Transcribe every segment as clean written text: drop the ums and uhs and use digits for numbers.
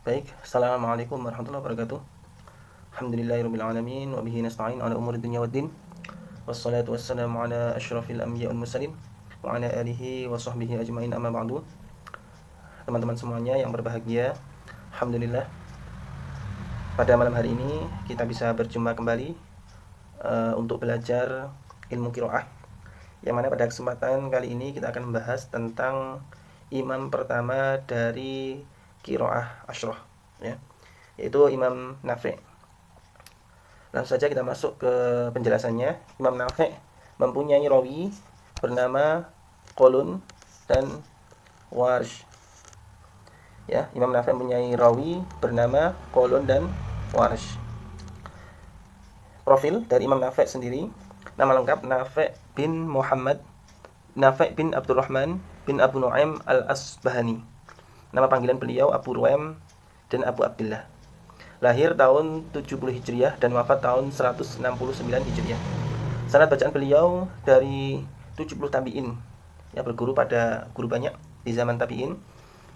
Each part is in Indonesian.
Baik, Assalamualaikum warahmatullahi wabarakatuh. Alhamdulillahirabbil alamin wa bihi nasta'in ala umuri dunya waddin. Wassalatu wassalamu ala asyrafil anbiya'i wal mursalin wa ala alihi wa sahbihi ajmain amma ba'du. Teman-teman semuanya yang berbahagia, alhamdulillah pada malam hari ini kita bisa berjumpa kembali untuk belajar ilmu qiraah. Yang mana pada kesempatan kali ini kita akan membahas tentang imam pertama dari qiraah asyrah, ya, yaitu Imam Nafi'. Langsung saja kita masuk ke penjelasannya. Imam Nafi' mempunyai rawi bernama Qalun dan Warsh. Ya, Imam Nafi' mempunyai rawi bernama Qalun dan Warsh. Profil dari Imam Nafi' sendiri, nama lengkap Nafi' bin Muhammad, Nafi' bin Abdurrahman bin Abu Nu'aim al-Asbahani. Nama panggilan beliau Abu Ruwaim dan Abu Abdullah. Lahir tahun 70 Hijriah dan wafat tahun 169 Hijriah. Sanad bacaan beliau dari 70 tabi'in. Ya, berguru pada guru banyak di zaman tabi'in.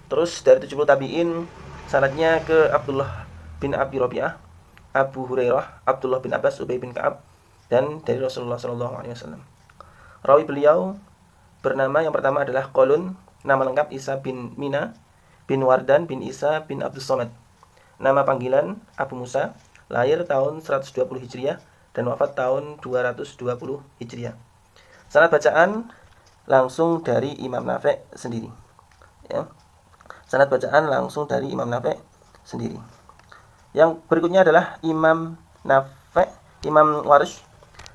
Terus dari 70 tabi'in sanadnya ke Abdullah bin Abi Rabi'ah, Abu Hurairah, Abdullah bin Abbas, Ubay bin Ka'ab, dan dari Rasulullah SAW. Rawi beliau bernama yang pertama adalah Qalun, nama lengkap Isa bin Mina bin Wardan bin Isa bin Abdus Somad. Nama panggilan Abu Musa, lahir tahun 120 Hijriah dan wafat tahun 220 Hijriah. Sanad bacaan langsung dari Imam Nafi' sendiri. Ya. Sanad bacaan langsung dari Imam Nafi' sendiri. Yang berikutnya adalah Imam Nafi', Imam Warsh.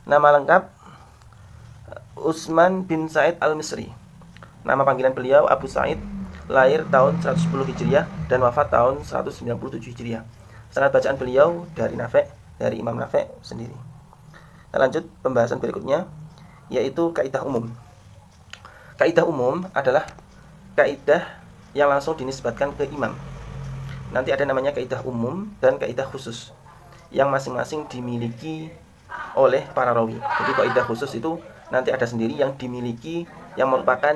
Nama lengkap Utsman bin Sa'id al-Misri. Nama panggilan beliau Abu Sa'id, lahir tahun 110 Hijriah dan wafat tahun 197 Hijriah. Sanad bacaan beliau dari Nafi', dari Imam Nafi' sendiri. Kita lanjut pembahasan berikutnya, yaitu kaidah umum. Kaidah umum adalah kaidah yang langsung dinisbatkan ke imam. Nanti ada namanya kaidah umum dan kaidah khusus yang masing-masing dimiliki oleh para rawi. Jadi kaidah khusus itu nanti ada sendiri yang dimiliki, yang merupakan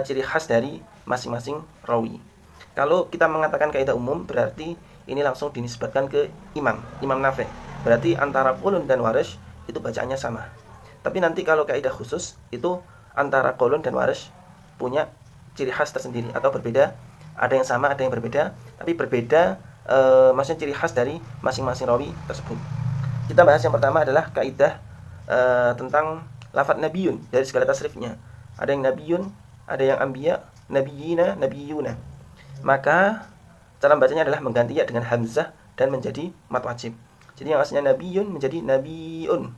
ciri khas dari masing-masing rawi. Kalau kita mengatakan kaidah umum, berarti ini langsung dinisbatkan ke imam, Imam Nafi'. Berarti antara Qalun dan Warsh itu bacaannya sama. Tapi nanti kalau kaidah khusus, itu antara Qalun dan Warsh punya ciri khas tersendiri atau berbeda. Ada yang sama, ada yang berbeda, tapi berbeda maksudnya ciri khas dari masing-masing rawi tersebut. Kita bahas yang pertama adalah kaidah tentang lafadz nabiyun dari segala tasrifnya. Ada yang nabiyun, ada yang anbiya, nabiyina, nabiyuna. Maka cara membacanya adalah mengganti ya dengan hamzah dan menjadi mat wajib. Jadi yang aslinya nabiyun menjadi nabiyun,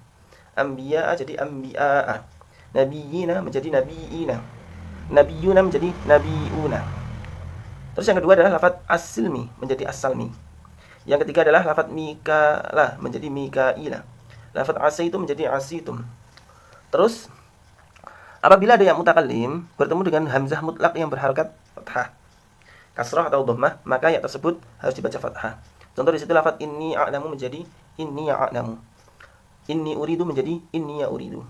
anbiya jadi anbiya, nabiyina menjadi nabiyina, nabiyuna menjadi nabiyuna. Terus yang kedua adalah lafadz as-silmi menjadi as-salmi. Yang ketiga adalah lafadz mikala menjadi mikaila. Lafadz asy itu menjadi asitum. Terus apabila ada yang mutakallim bertemu dengan hamzah mutlak yang berharokat fathah, kasrah atau dhammah, maka ya tersebut harus dibaca fathah. Contoh di situ lafadz inni a'lamu menjadi inni ya'lamu. Inni uridu menjadi inni ya uridu.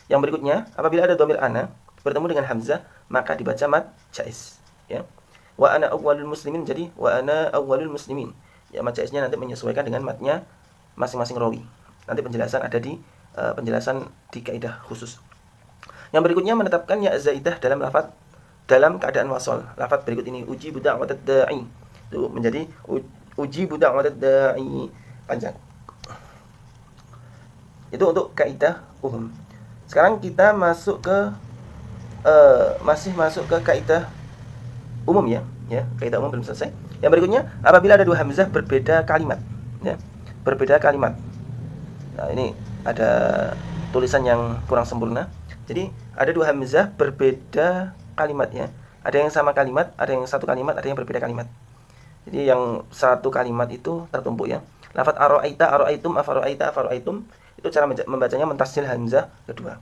Yang berikutnya, apabila ada dhamir ana bertemu dengan hamzah, maka dibaca mad jaiz, ya. Wa ana awwalul muslimin menjadi wa ana awwalul muslimin. Ya, mad jaiznya nanti menyesuaikan dengan matnya masing-masing rawi. Nanti penjelasan ada di penjelasan di kaidah khusus. Yang berikutnya menetapkan ya zaidah dalam lafaz dalam keadaan wasal. Lafaz berikut ini ujibu da'watad da'i. Itu menjadi ujibu da'watad da'i, panjang. Itu untuk kaidah umum. Sekarang kita masuk ke masih masuk ke kaidah umum ya. Ya, kaidah umum belum selesai. Yang berikutnya apabila ada dua hamzah berbeda kalimat, ya. Berbeda kalimat. Nah, ini ada tulisan yang kurang sempurna. Jadi ada dua hamzah berbeda kalimat ya. Ada yang sama kalimat, ada yang satu kalimat, ada yang berbeda kalimat. Jadi yang satu kalimat itu tertumpuk ya. Lafadz ara'aita, ara'aitum, afara'aita, afara'aitum, itu cara membacanya mentasjil hamzah kedua.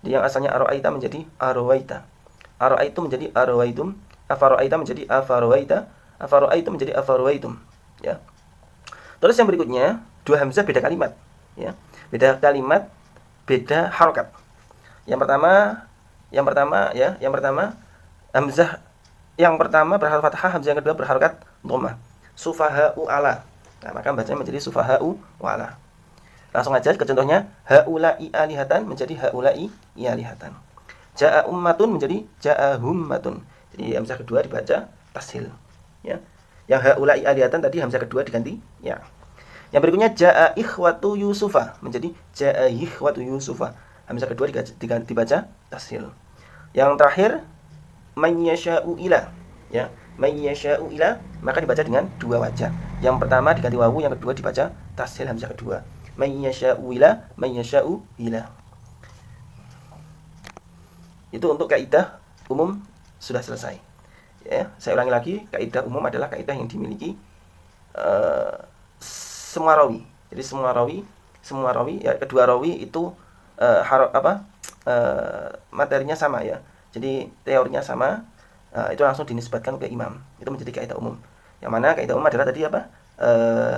Jadi yang asalnya ara'aita menjadi ara'aita, ara'aitum menjadi ara'aitum, afara'aita menjadi afara'aita, afara'aitum menjadi afara'aitum, ya. Terus yang berikutnya dua hamzah beda kalimat, ya. Beda kalimat, beda harokat. Yang pertama hamzah yang pertama berharokat fathah, hamzah yang kedua berharokat dhammah. Sufaha'u ala. Nah, maka bacanya menjadi sufaha'u ala. Langsung aja ke contohnya, haula'i alihatan menjadi haula'i alihatan. Ja'a ummatun menjadi ja'a hummatun. Jadi hamzah kedua dibaca tashil, ya. Yang haula'i alihatan tadi hamzah kedua diganti ya. Yang berikutnya ja'a ikhwatu yusufa menjadi ja'a ikhwatu yusufa. Hamzah kedua dibaca tashil. Yang terakhir mayyasha'u ila, ya. Mayyasha'u ila maka dibaca dengan dua wajah. Yang pertama diganti wawu, yang kedua dibaca tashil hamzah kedua. Mayyasha'u ila, mayyasha'u ila. Itu untuk kaidah umum sudah selesai. Ya, saya ulangi lagi, kaidah umum adalah kaidah yang dimiliki semua rawi. Jadi semua rawi ya, kedua rawi itu materinya sama ya. Jadi teorinya sama, itu langsung dinisbatkan ke imam. Itu menjadi kaidah umum. Yang mana kaidah umum adalah tadi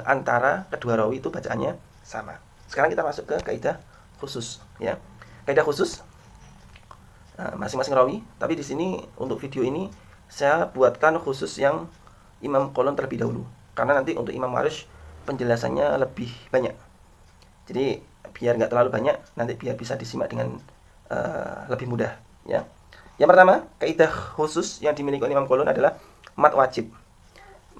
antara kedua rawi itu bacaannya sama. Sekarang kita masuk ke kaidah khusus ya. Kaidah khusus masing-masing rawi, tapi di sini untuk video ini saya buatkan khusus yang Imam Qalun terlebih dahulu. Karena nanti untuk Imam Warsh penjelasannya lebih banyak. Jadi biar nggak terlalu banyak, nanti biar bisa disimak dengan lebih mudah ya. Yang pertama, kaidah khusus yang dimiliki oleh Imam Qalun adalah mad wajib.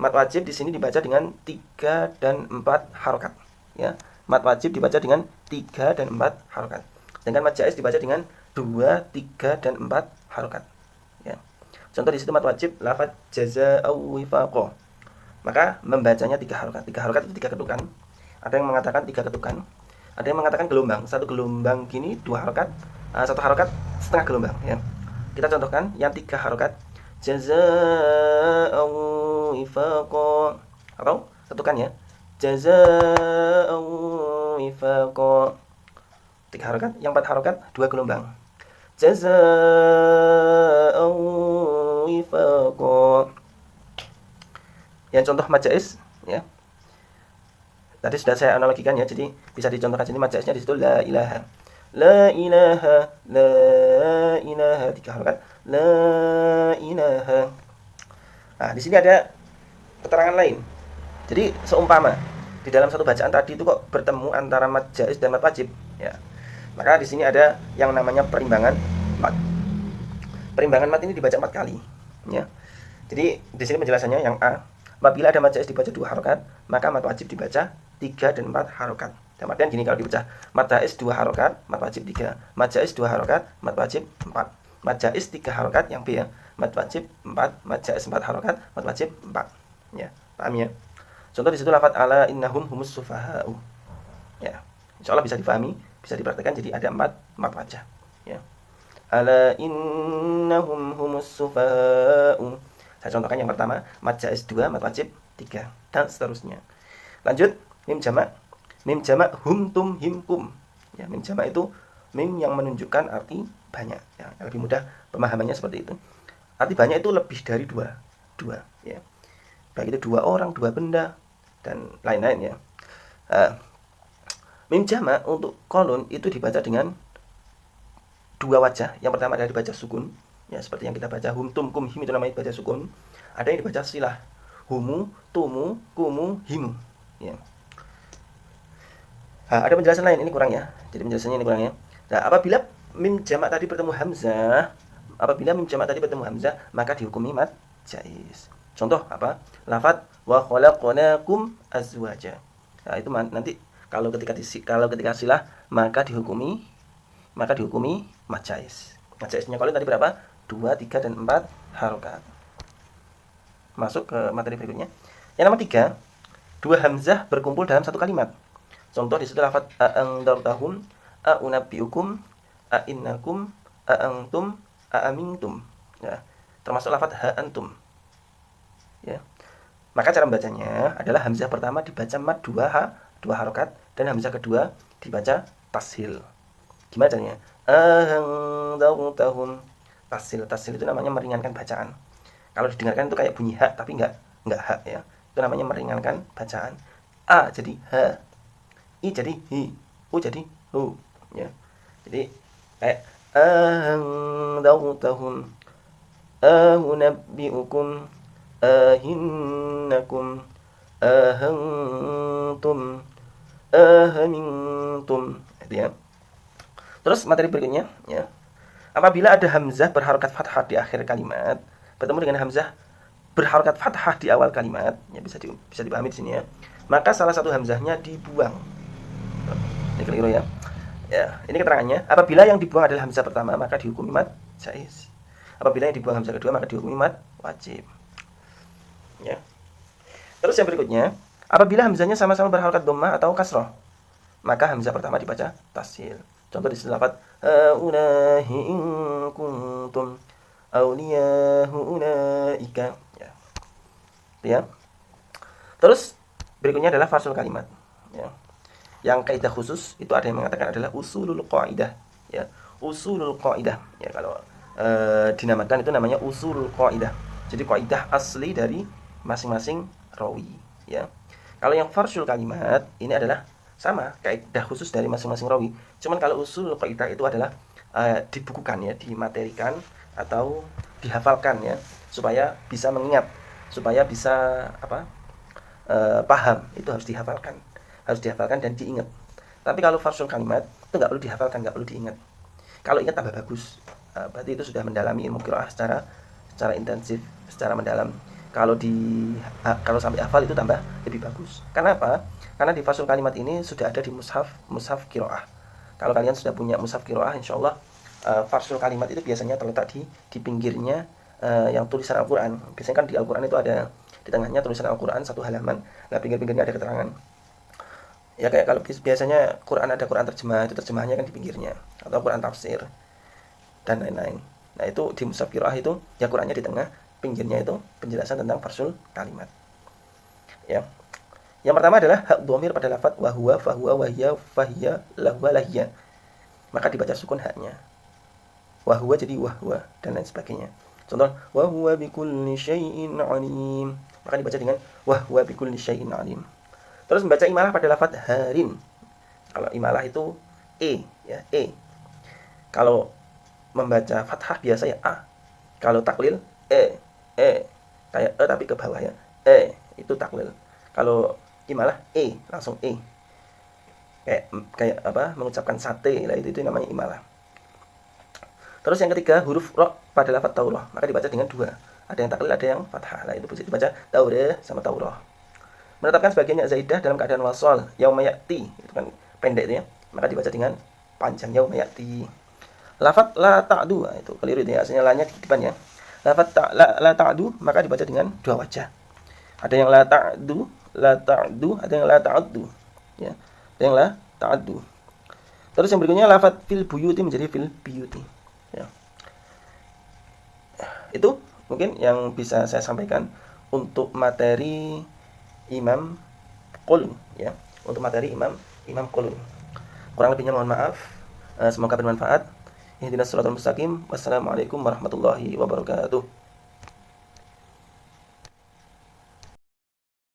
Mad wajib di sini dibaca dengan 3 dan 4 harokat ya. Mad wajib dibaca dengan 3 dan 4 harokat. Sedangkan mad jaiz dibaca dengan 2, 3 dan 4 harokat ya. Contoh di situ mad wajib lafaz jazaa'u wifaqa. Maka membacanya 3 harokat. 3 harokat itu 3 ketukan. Ada yang mengatakan 3 ketukan. Ada yang mengatakan gelombang. 1 gelombang gini 2 harokat, 1 harokat setengah gelombang ya. Kita contohkan yang 3 harokat. Jazaa'u wifaqa. Atau ketukan ya. Jazaa'u wifaqa. 3 harokat. Yang 4 harokat 2 gelombang. Jazaa'u wifaqa. Yang contoh mad jaiz ya. Tadi sudah saya analogikan ya, jadi bisa dicontohkan sini mad jaiznya di situ la ilaha. La ilaha, la ilaha 3 harokat. La ilaha. Nah, di sini ada keterangan lain. Jadi seumpama di dalam satu bacaan tadi itu kok bertemu antara mad jaiz dan mad wajib ya. Maka di sini ada yang namanya perimbangan mad. Perimbangan mad ini dibaca 4 kali ya. Jadi di sini penjelasannya yang A, apabila ada mad jaiz dibaca 2 harokat, maka mad wajib dibaca 3 dan 4 harokat. Dalam artian gini, kalau dibaca mad jaiz 2 harokat, mad wajib 3. Mad jaiz 2 harokat, mad wajib 4. Mad jaiz 3 harokat yang B ya. Mad wajib 4, mad jaiz 4 harokat, mad wajib 4. Ya, paham ya? Contoh di situ lafaz ala innahum humus sufaha'u. Ya. Insyaallah bisa difahami, bisa dipraktikkan, jadi ada 4 wajah ya. Ala innahum humus sufaha'u. Saya contohkan yang pertama, mad jaiz 2, mad wajib 3 dan seterusnya. Lanjut, mim jamak. Mim jamak hum tum him kum. Ya, mim jamak itu mim yang menunjukkan arti banyak ya. Yang lebih mudah pemahamannya seperti itu. Arti banyak itu lebih dari 2 ya. Baik itu 2 orang, 2 benda dan lain-lain ya. Mim jamak untuk Qalun itu dibaca dengan 2 wajah. Yang pertama adalah dibaca sukun ya, seperti yang kita baca hum tum kum him itu namanya dibaca sukun. Ada yang dibaca silah, humu tumu kumu himu ya. Ada penjelasan lain, ini kurang ya. Jadi penjelasannya ini kurang ya. Nah, apabila mim jamak tadi bertemu hamzah, maka dihukumi mad jaiz. Contoh apa? Lafaz wa khalaqnakum azwaja. Nah, itu nanti kalau ketika silah maka dihukumi mad jaiz. Mad jaiznya kalau tadi berapa? 2, 3 dan 4 harokat. Masuk ke materi berikutnya. Yang nomor 3, 2 hamzah berkumpul dalam satu kalimat. Contoh di situ lafaz a'andartahum, a'unabbiukum, a'innakum, a'antum, a'amintum. Ya, termasuk lafaz ha'antum. Ya. Maka cara membacanya adalah hamzah pertama dibaca mad 2 harokat dan hamzah kedua dibaca tashil. Gimana caranya? A'andartahum. Tashil itu namanya meringankan bacaan. Kalau didengarkan itu kayak bunyi ha tapi enggak ha ya. Itu namanya meringankan bacaan. A jadi ha, I jadi hi, U jadi hu ya. Jadi kayak tahun. ahunabbiukum ahinnakum ahantum ahamintum, itu ya. Terus materi berikutnya ya. Apabila ada hamzah berharokat fathah di akhir kalimat bertemu dengan hamzah berharokat fathah di awal kalimat, ya bisa dipahami di sini ya. Maka salah satu hamzahnya dibuang. Ini keliru ya. Ya, ini keterangannya. Apabila yang dibuang adalah hamzah pertama, maka dihukumi mad jaiz. Apabila yang dibuang hamzah kedua, maka dihukumi mad wajib. Ya. Terus yang berikutnya, apabila hamzahnya sama-sama berharokat dhammah atau kasroh, maka hamzah pertama dibaca tasil. Contoh di sini lafaz haulahi in kuntum awliyahu ulaika, ya. Ya. Terus berikutnya adalah fasul kalimat, ya. Yang kaidah khusus itu ada yang mengatakan adalah usulul qaidah, ya. Usulul qaidah, ya, kalau dinamakan itu namanya usulul qaidah. Jadi kaidah asli dari masing-masing rawi, ya. Kalau yang farsul kalimat ini adalah sama kaidah khusus dari masing-masing rawi. Cuman kalau usul kaidah itu adalah dibukukan, ya, dimaterikan atau dihafalkan, ya, supaya bisa mengingat, supaya bisa paham. Itu harus dihafalkan dan diingat. Tapi kalau farsul kalimat itu nggak perlu dihafalkan, nggak perlu diingat. Kalau ingat tambah bagus. Berarti itu sudah mendalami ilmu qiraah secara intensif, secara mendalam. Kalau sampai hafal itu tambah lebih bagus. Karena apa? Karena di fasul kalimat ini sudah ada di mushaf qiraah. Kalau kalian sudah punya mushaf qiraah, insyaallah fasul kalimat itu biasanya terletak di pinggirnya yang tulisan Al-Qur'an. Biasanya kan di Al-Qur'an itu ada di tengahnya tulisan Al-Qur'an satu halaman. Nah, pinggir-pinggirnya ada keterangan. Ya, kayak kalau biasanya Quran ada Quran terjemah, itu terjemahannya kan di pinggirnya, atau Quran tafsir dan lain-lain. Nah, itu di mushaf qiraah itu ya Qurannya di tengah, pinggirnya itu penjelasan tentang farsul kalimat. Ya. Yang pertama adalah hak dhamir pada lafaz wa huwa, fa huwa, wa hiya, fa hiya, la huwa, la hiya. Maka dibaca sukun haknya. Wa huwa jadi wa huwa dan lain sebagainya. Contoh wa huwa bikulli syai'in alim. Maka dibaca dengan wa huwa bikulli syai'in alim. Terus membaca imalah pada lafaz harin. Kalau imalah itu ya, Kalau membaca fathah biasa ya a. Kalau taklil kayak tapi ke bawah ya. Itu taklil. Kalau imalah langsung kayak mengucapkan sate lah, itu namanya imalah. Terus yang ketiga huruf ra pada lafaz taurah, maka dibaca dengan dua. Ada yang taklil, ada yang fathah. Lah itu bisa dibaca taurah sama taurah. Menetapkan sebagiannya zaidah dalam keadaan wasal yauma ya'ti, itu kan pendek itu ya, maka dibaca dengan panjang yauma ya'ti. Lafaz la ta'du, itu keliru itu ya, aslinya la-nya di depan ya. Lafaz la ta'du maka dibaca dengan dua wajah. Ada yang la ta'du, ada yang la ta'addu, ya. Ada yang la ta'addu. Terus yang berikutnya lafaz fil buyuti menjadi fil biyuti, ya. Itu mungkin yang bisa saya sampaikan untuk materi Imam Qulun, ya. Untuk materi Imam Qulun. Kurang lebihnya mohon maaf. Semoga bermanfaat. Ihdinas shiratal mustaqim. Wassalamualaikum warahmatullahi wabarakatuh.